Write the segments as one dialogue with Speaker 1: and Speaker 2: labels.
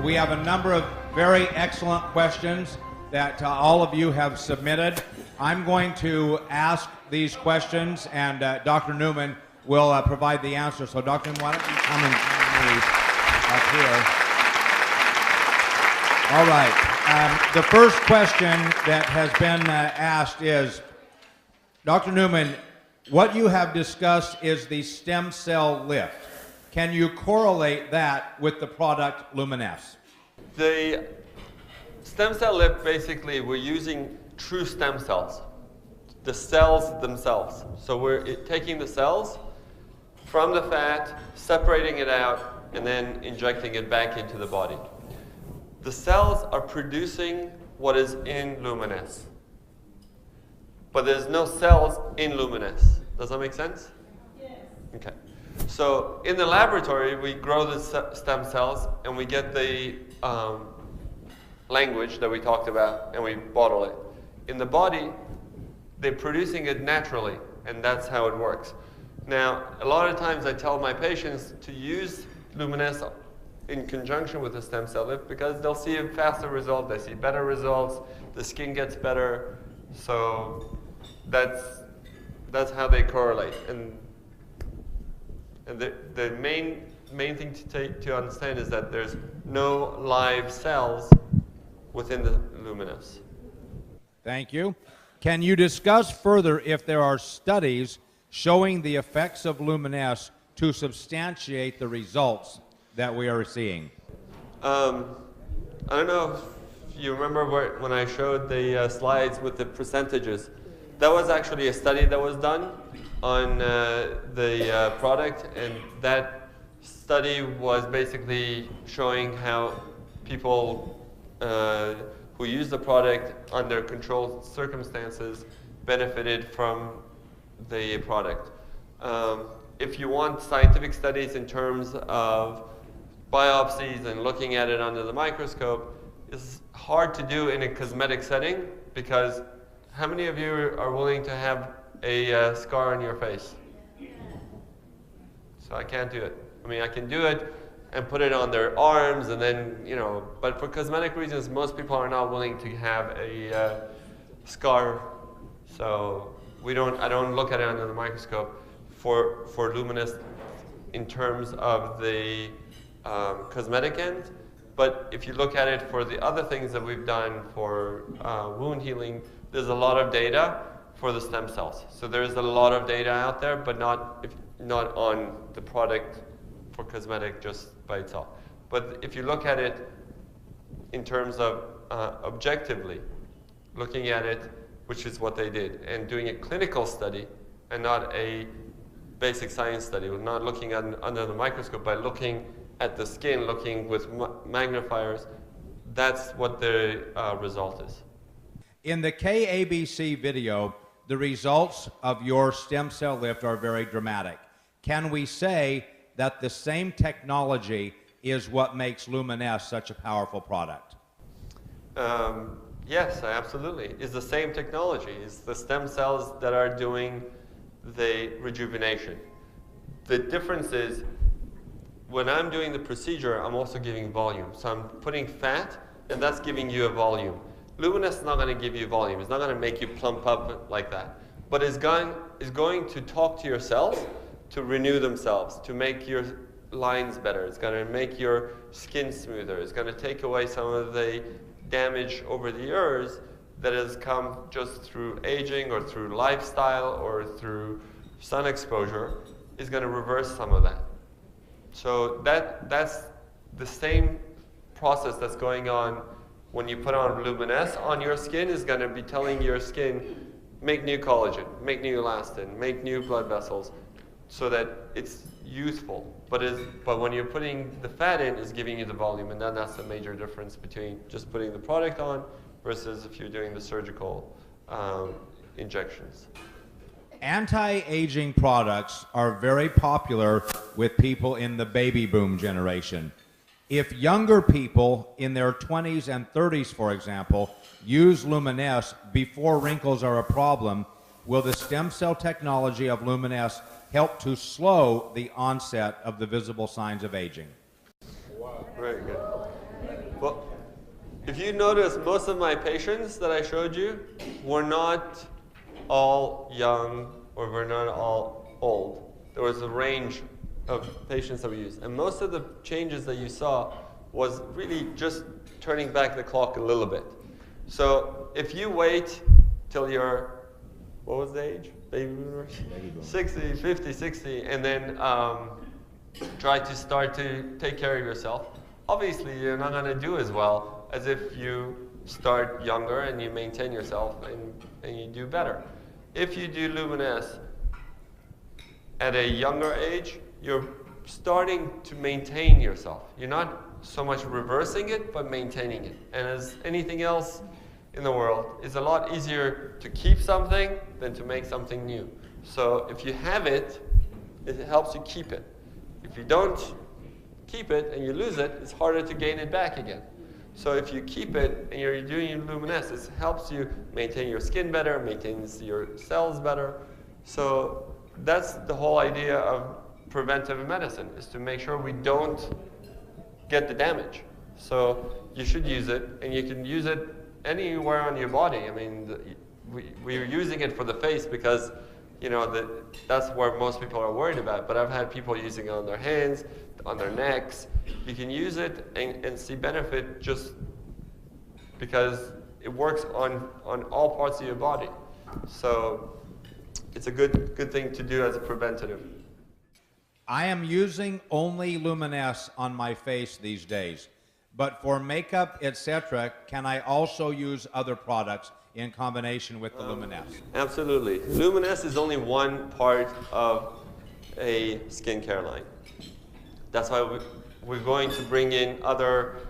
Speaker 1: We have a number of very excellent questions that all of you have submitted. I'm going to ask these questions, and Dr. Newman will provide the answer. So, Dr. Newman, why don't you come and join me up here? All right. The first question that has been asked is, Dr. Newman, what you have discussed is the stem cell lift. Can you correlate that with the product LUMINESCE?
Speaker 2: The stem cell lift, basically, we're using true stem cells, the cells themselves. So we're taking the cells from the fat, separating it out, and then injecting it back into the body. The cells are producing what is in LUMINESCE, but there's no cells in LUMINESCE. Does that make sense? Yes. Okay. So in the laboratory, we grow the stem cells, and we get the language that we talked about, and we bottle it. In the body, they're producing it naturally, and that's how it works. Now, a lot of times I tell my patients to use LUMINESCE in conjunction with the stem cell lift because they'll see a faster result, they see better results, the skin gets better, so that's how they correlate. And the main thing to understand is that there's no live cells within the LUMINESCE.
Speaker 1: Thank you. Can you discuss further if there are studies showing the effects of LUMINESCE to substantiate the results that we are seeing?
Speaker 2: I don't know if you remember when I showed the slides with the percentages. That was actually a study that was done on the product, and that study was basically showing how people who use the product under controlled circumstances benefited from the product. If you want scientific studies in terms of biopsies and looking at it under the microscope, it's hard to do in a cosmetic setting because how many of you are willing to have a scar on your face? So I can't do it. I mean, I can do it and put it on their arms and then, but for cosmetic reasons, most people are not willing to have a scar. So I don't look at it under the microscope for LUMINESCE in terms of the cosmetic end. But if you look at it for the other things that we've done for wound healing, there's a lot of data for the stem cells. So there's a lot of data out there, but not on the product for cosmetic just by itself. But if you look at it in terms of objectively, looking at it, which is what they did, and doing a clinical study and not a basic science study, not looking under the microscope, but looking at the skin, looking with magnifiers, that's what the result is.
Speaker 1: In the KABC video, the results of your stem cell lift are very dramatic. Can we say that the same technology is what makes LUMINESCE such a powerful product?
Speaker 2: Yes, absolutely. It's the same technology. It's the stem cells that are doing the rejuvenation. The difference is when I'm doing the procedure, I'm also giving volume. So I'm putting fat, and that's giving you a volume. LUMINESCE is not going to give you volume. It's not going to make you plump up like that. But it's going to talk to your cells to renew themselves, to make your lines better. It's going to make your skin smoother. It's going to take away some of the damage over the years that has come just through aging or through lifestyle or through sun exposure. Is going to reverse some of that. So that's the same process that's going on when you put on LUMINESCE on your skin is going to be telling your skin, make new collagen, make new elastin, make new blood vessels, so that it's youthful. But when you're putting the fat in, it's giving you the volume, and then that's the major difference between just putting the product on versus if you're doing the surgical injections.
Speaker 1: Anti-aging products are very popular with people in the baby boom generation. If younger people in their 20s and 30s, for example, use LUMINESCE before wrinkles are a problem, will the stem cell technology of LUMINESCE help to slow the onset of the visible signs of aging?
Speaker 2: Wow. Very good. If you notice, most of my patients that I showed you were not all young or were not all old. There was a range of patients that we used. And most of the changes that you saw was really just turning back the clock a little bit. So if you wait till you're, what was the age? Baby boomers? 60, 50, 60, and then try to start to take care of yourself. Obviously, you're not going to do as well as if you start younger and you maintain yourself and you do better. If you do LUMINESCE at a younger age, you're starting to maintain yourself. You're not so much reversing it, but maintaining it. And as anything else in the world, it's a lot easier to keep something than to make something new. So if you have it, it helps you keep it. If you don't keep it and you lose it, it's harder to gain it back again. So if you keep it and you're doing LUMINESCE, it helps you maintain your skin better, maintains your cells better. So that's the whole idea of preventive medicine, is to make sure we don't get the damage. So you should use it, and you can use it anywhere on your body. I mean, we're using it for the face because, you know, that's where most people are worried about. But I've had people using it on their hands, on their necks. You can use it and see benefit just because it works on all parts of your body. So it's a good thing to do as a preventative.
Speaker 1: I am using only LUMINESCE on my face these days, but for makeup, etc., can I also use other products in combination with the LUMINESCE?
Speaker 2: Absolutely. LUMINESCE is only one part of a skincare line. That's why we're going to bring in other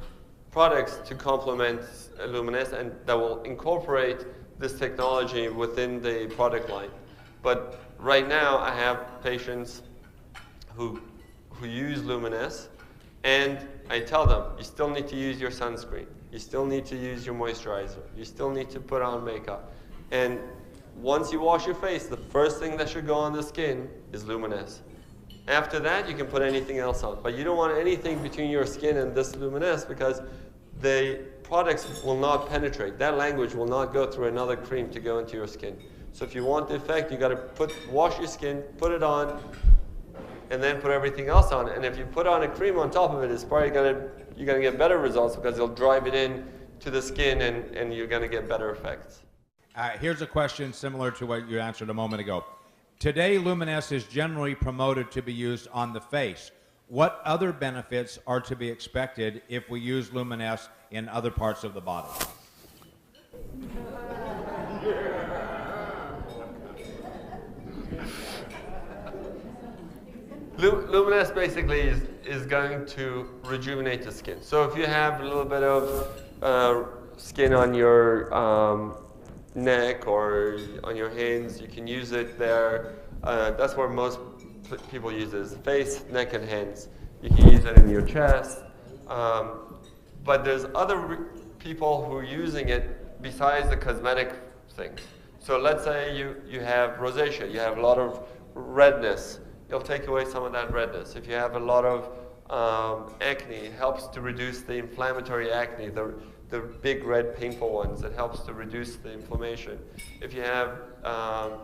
Speaker 2: products to complement LUMINESCE and that will incorporate this technology within the product line. But right now, I have patients who use LUMINESCE, and I tell them, you still need to use your sunscreen. You still need to use your moisturizer. You still need to put on makeup. And once you wash your face, the first thing that should go on the skin is LUMINESCE. After that, you can put anything else on. But you don't want anything between your skin and this LUMINESCE because the products will not penetrate. That language will not go through another cream to go into your skin. So if you want the effect, you got to wash your skin, put it on, and then put everything else on. And if you put on a cream on top of it, it's probably you're gonna get better results because it'll drive it in to the skin and you're gonna get better effects.
Speaker 1: Here's a question similar to what you answered a moment ago. Today, LUMINESCE is generally promoted to be used on the face. What other benefits are to be expected if we use LUMINESCE in other parts of the body?
Speaker 2: LUMINESCE basically is going to rejuvenate the skin. So if you have a little bit of skin on your neck or on your hands, you can use it there. That's where most people use it, is face, neck, and hands. You can use it in your chest. But there's other people who are using it besides the cosmetic things. So let's say you have rosacea, you have a lot of redness. It'll take away some of that redness. If you have a lot of acne, it helps to reduce the inflammatory acne, the big red painful ones. It helps to reduce the inflammation. If you have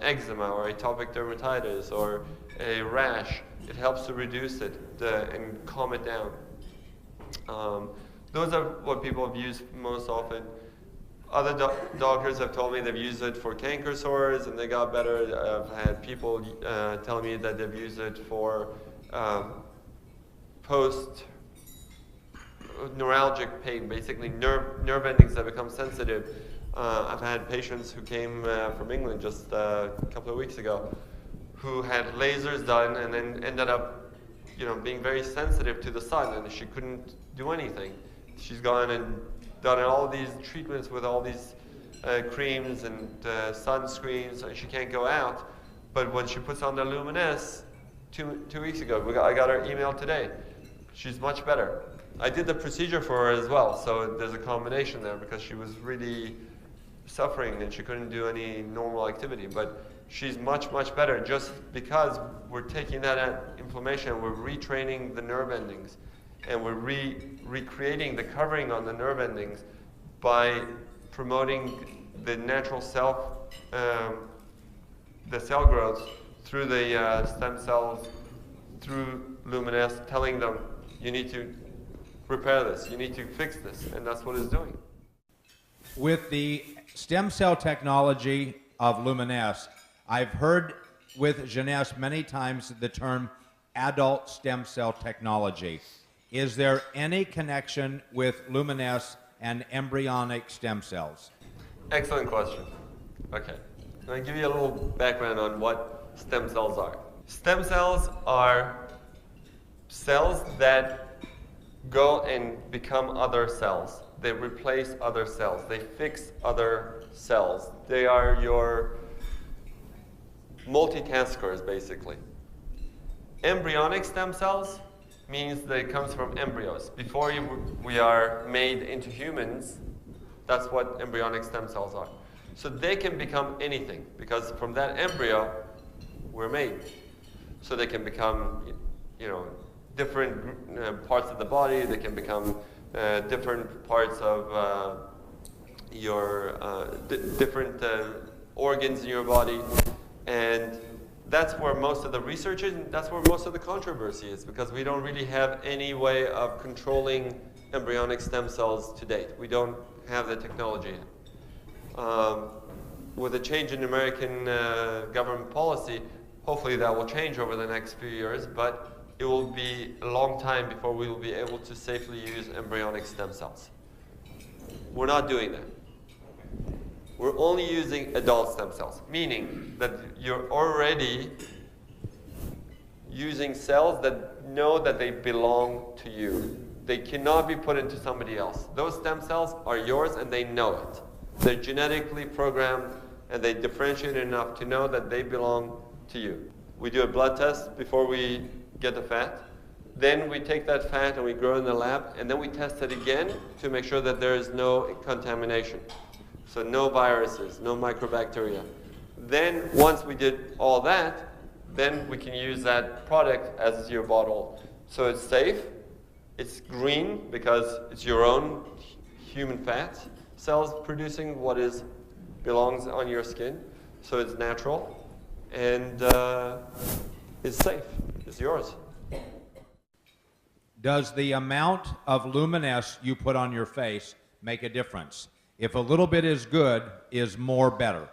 Speaker 2: eczema or atopic dermatitis or a rash, it helps to reduce it and calm it down. Those are what people have used most often. Other doctors have told me they've used it for canker sores and they got better. I've had people tell me that they've used it for post-neuralgic pain, basically nerve endings that become sensitive. I've had patients who came from England just a couple of weeks ago who had lasers done and then ended up, being very sensitive to the sun, and she couldn't do anything. She's gone and done all these treatments with all these creams and sunscreens, and she can't go out. But when she puts on the LUMINESCE, two weeks ago, I got her email today. She's much better. I did the procedure for her as well, so there's a combination there because she was really suffering and she couldn't do any normal activity. But she's much, much better just because we're taking that inflammation, we're retraining the nerve endings, and we're recreating the covering on the nerve endings by promoting the natural the cell growth through the stem cells, through LUMINESCE, telling them, you need to repair this, you need to fix this, and that's what it's doing.
Speaker 1: With the stem cell technology of LUMINESCE, I've heard with Jeunesse many times the term adult stem cell technology. Is there any connection with LUMINESCE and embryonic stem cells?
Speaker 2: Excellent question. Okay, I'm going to give you a little background on what stem cells are. Stem cells are cells that go and become other cells. They replace other cells. They fix other cells. They are your multitaskers, basically. Embryonic stem cells means that it comes from embryos. Before we are made into humans, that's what embryonic stem cells are. So they can become anything, because from that embryo, we're made. So they can become, different parts of the body. They can become different parts of different organs in your body. And that's where most of the research is, and that's where most of the controversy is, because we don't really have any way of controlling embryonic stem cells to date. We don't have the technology. With a change in American government policy, hopefully that will change over the next few years, but it will be a long time before we will be able to safely use embryonic stem cells. We're not doing that. We're only using adult stem cells, meaning that you're already using cells that know that they belong to you. They cannot be put into somebody else. Those stem cells are yours and they know it. They're genetically programmed and they differentiate enough to know that they belong to you. We do a blood test before we get the fat. Then we take that fat and we grow in the lab, and then we test it again to make sure that there is no contamination. So no viruses, no microbacteria. Then once we did all that, then we can use that product as your bottle. So it's safe, it's green because it's your own human fat cells producing what belongs on your skin. So it's natural, and it's safe, it's yours.
Speaker 1: Does the amount of LUMINESCE you put on your face make a difference? If a little bit is good, is more better?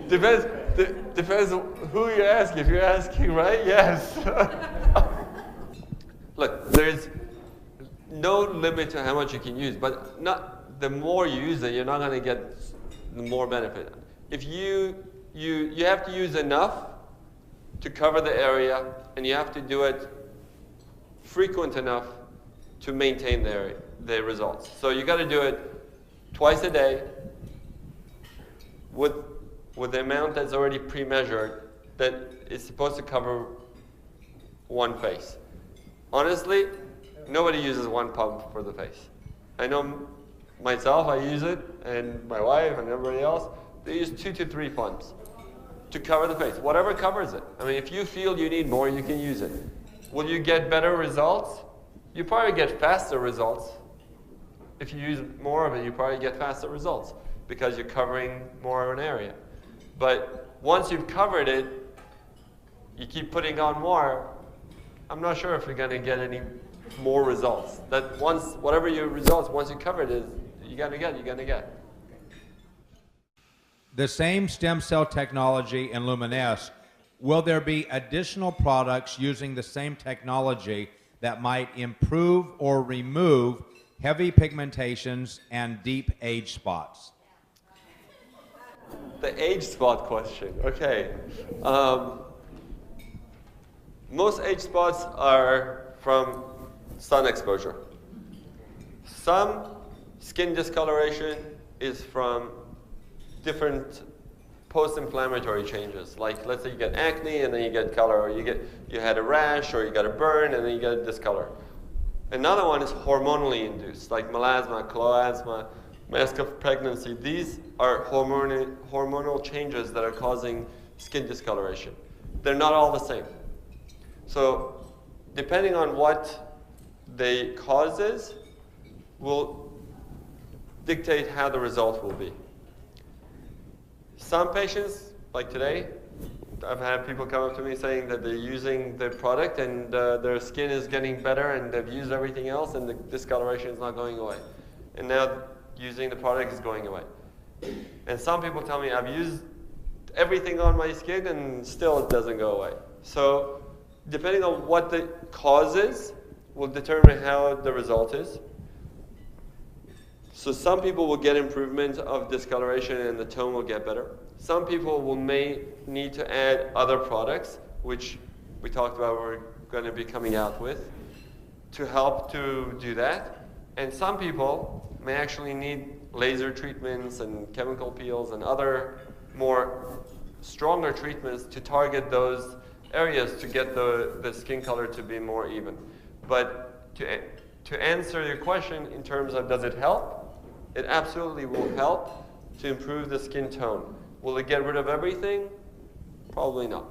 Speaker 2: Depends who you're asking. If you're asking, right? Yes. Look, there's no limit to how much you can use, but the more you use it, you're not going to get the more benefit. If you have to use enough to cover the area, and you have to do it frequent enough to maintain the results. So you got to do it twice a day with the amount that's already pre-measured that is supposed to cover one face. Honestly, nobody uses one pump for the face. I know myself, I use it, and my wife and everybody else, they use 2 to 3 pumps to cover the face, whatever covers it. I mean, if you feel you need more, you can use it. Will you get better results? You probably get faster results. If you use more of it, you probably get faster results because you're covering more of an area. But once you've covered it, you keep putting on more, I'm not sure if you're going to get any more results. That whatever your results, once you covered it, you're going to get.
Speaker 1: The same stem cell technology in LUMINESCE, will there be additional products using the same technology that might improve or remove heavy pigmentations and deep age spots?
Speaker 2: The age spot question, okay. Most age spots are from sun exposure. Some skin discoloration is from different post-inflammatory changes. Like, let's say you get acne and then you get color, or you had a rash, or you got a burn and then you get a discolor. Another one is hormonally induced, like melasma, chloasma, mask of pregnancy. These are hormonal changes that are causing skin discoloration. They're not all the same. So depending on what the cause is, will dictate how the result will be. Some patients, like today, I've had people come up to me saying that they're using the product and their skin is getting better and they've used everything else and the discoloration is not going away. And now using the product is going away. And some people tell me, I've used everything on my skin and still it doesn't go away. So depending on what the cause is, will determine how the result is. So some people will get improvement of discoloration and the tone will get better. Some people may need to add other products, which we talked about we're going to be coming out with, to help to do that. And some people may actually need laser treatments and chemical peels and other more stronger treatments to target those areas to get the skin color to be more even. But to answer your question in terms of does it help, it absolutely will help to improve the skin tone. Will it get rid of everything? Probably not.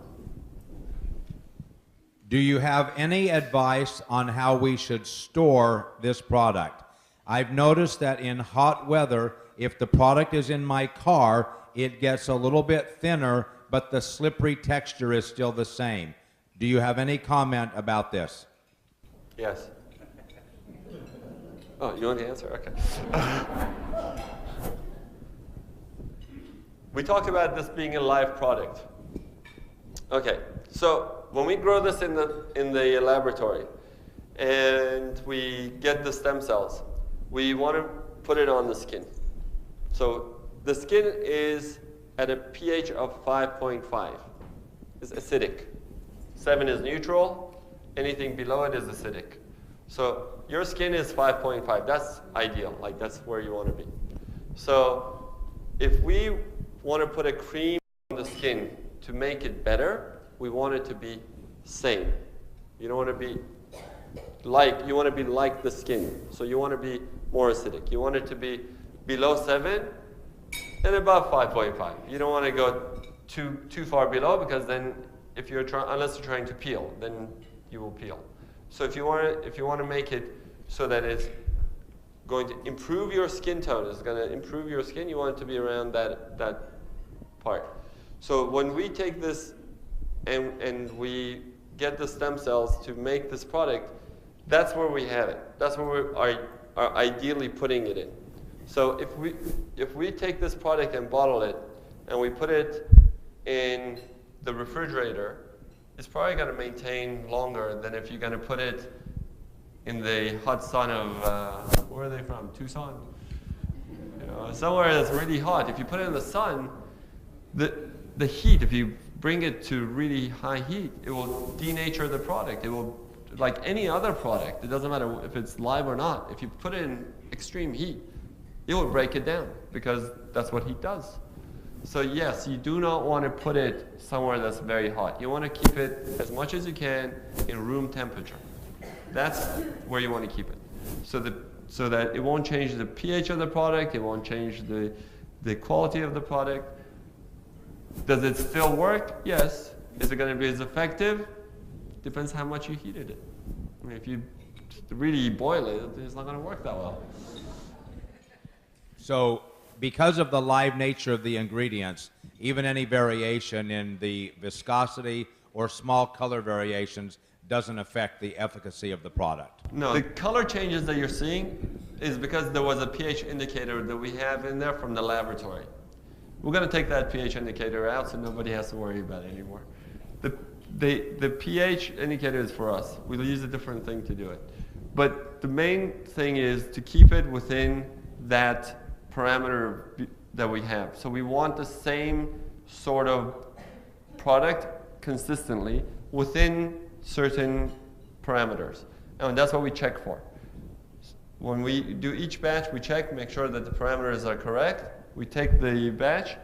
Speaker 1: Do you have any advice on how we should store this product? I've noticed that in hot weather, if the product is in my car, it gets a little bit thinner, but the slippery texture is still the same. Do you have any comment about this?
Speaker 2: Yes. Oh, you want the answer? Okay. We talked about this being a live product. Okay, so when we grow this in the laboratory and we get the stem cells, we want to put it on the skin. So the skin is at a pH of 5.5. It's acidic. 7 is neutral. Anything below it is acidic. So your skin is 5.5. That's ideal. Like that's where you want to be. So if we want to put a cream on the skin to make it better, we want it to be same. You don't want to be like, you want to be like the skin. So you want to be more acidic. You want it to be below 7 and above 5.5. You don't want to go too far below because then if you're unless you're trying to peel, then you will peel. So if you want to make it so that it's going to improve your skin tone, it's going to improve your skin, you want it to be around that part. So when we take this and we get the stem cells to make this product, that's where we have it. That's where we are ideally putting it in. So if we take this product and bottle it and we put it in the refrigerator, it's probably going to maintain longer than if you're going to put it in the hot sun of, where are they from? Tucson? You know, somewhere that's really hot. If you put it in the sun, the heat, if you bring it to really high heat, it will denature the product. It will, like any other product, it doesn't matter if it's live or not. If you put it in extreme heat, it will break it down because that's what heat does. So yes, you do not want to put it somewhere that's very hot. You want to keep it as much as you can in room temperature. That's where you want to keep it. So that it won't change the pH of the product, it won't change the quality of the product. Does it still work? Yes. Is it going to be as effective? Depends how much you heated it. I mean, if you really boil it, it's not going to work that well.
Speaker 1: So because of the live nature of the ingredients, even any variation in the viscosity or small color variations doesn't affect the efficacy of the product.
Speaker 2: No, the color changes that you're seeing is because there was a pH indicator that we have in there from the laboratory. We're going to take that pH indicator out so nobody has to worry about it anymore. The pH indicator is for us. We'll use a different thing to do it. But the main thing is to keep it within that parameter that we have. So we want the same sort of product consistently within certain parameters. And that's what we check for. When we do each batch, we check, make sure that the parameters are correct. We take the batch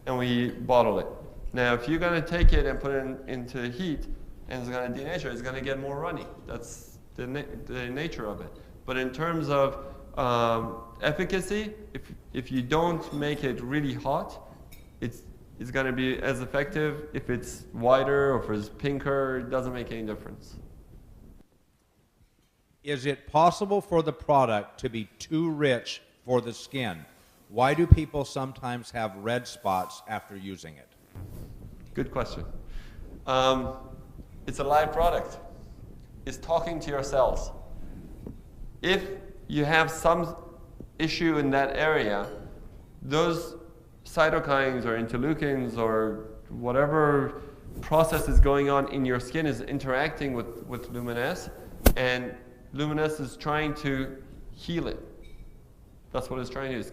Speaker 2: and we bottle it. Now, if you're going to take it and put it into heat and it's going to denature, it's going to get more runny. That's the nature of it. But in terms of efficacy, if you don't make it really hot, it's going to be as effective. If it's whiter or if it's pinker, it doesn't make any difference.
Speaker 1: Is it possible for the product to be too rich for the skin? Why do people sometimes have red spots after using it?
Speaker 2: Good question. It's a live product. It's talking to your cells. If you have some issue in that area, those cytokines or interleukins or whatever process is going on in your skin is interacting with LUMINESCE, and LUMINESCE is trying to heal it. That's what it's trying to do. It's